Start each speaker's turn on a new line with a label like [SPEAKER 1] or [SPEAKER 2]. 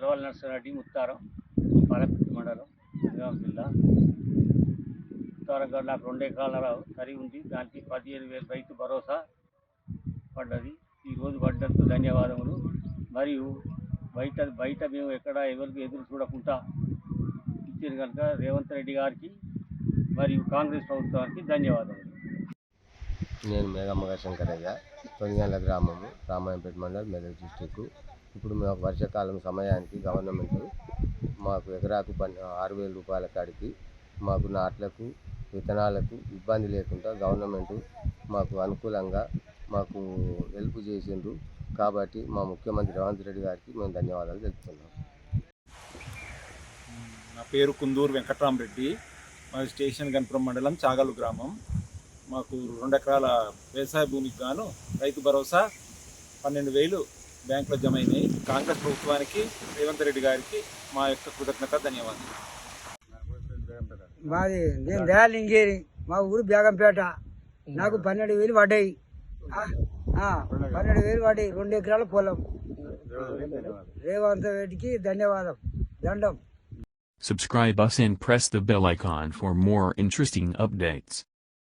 [SPEAKER 1] తలవాల నర్సరెడ్డి ముత్తారం పాలకుర్తి మండలం జనగాం జిల్లా. ముత్తారం గారు నాకు 2 ఎకరాల సరి ఉంది. దానికి 15,000 రైతు భరోసా పడ్డది. ఈరోజు పడ్డందుకు ధన్యవాదములు. మరియు బయట మేము ఎక్కడ ఎవరికి ఎదురు చూడకుండా ఇచ్చారు కనుక రేవంత్ రెడ్డి గారికి మరియు కాంగ్రెస్ ప్రభుత్వానికి ధన్యవాదములు.
[SPEAKER 2] నేను మేఘమ్మగ శంకరయ్య, తొనిగండ్ల గ్రామము, రామాయంపేట మండలం, మెదక్ డిస్టిక్. ఇప్పుడు మాకు వర్షాకాలం సమయానికి గవర్నమెంట్ మాకు ఎకరాకు 6,000 రూపాయల కాడికి మాకు నాట్లకు విత్తనాలకు ఇబ్బంది లేకుండా గవర్నమెంట్ మాకు అనుకూలంగా మాకు హెల్ప్ చేసిండ్రు. కాబట్టి మా ముఖ్యమంత్రి రేవంత్ రెడ్డి గారికి మేము ధన్యవాదాలు తెలుపుతున్నాం.
[SPEAKER 3] నా పేరు కుందూరు వెంకట్రామరెడ్డి. మాది స్టేషన్ గన్పురం మండలం, చాగలు గ్రామం. మాకు 2 ఎకరాల వ్యవసాయ భూమికి గాను రైతు భరోసా 12,000 బ్యాంకులో జమ అయినాయి. కాంగ్రెస్ ప్రభుత్వానికి, రేవంత్ రెడ్డి గారికి మా యొక్క కృతజ్ఞత, ధన్యవాదాలు.
[SPEAKER 4] మాది నేను దయాలింగేరి, మా ఊరు బేగంపేట. నాకు 12,000 పడ్డాయి. 12,000 పడ్డాయి, 2 ఎకరాల పొలం. రేవంత్ రెడ్డికి ధన్యవాదం, దండం.
[SPEAKER 5] Subscribe us and press the bell icon for more interesting updates.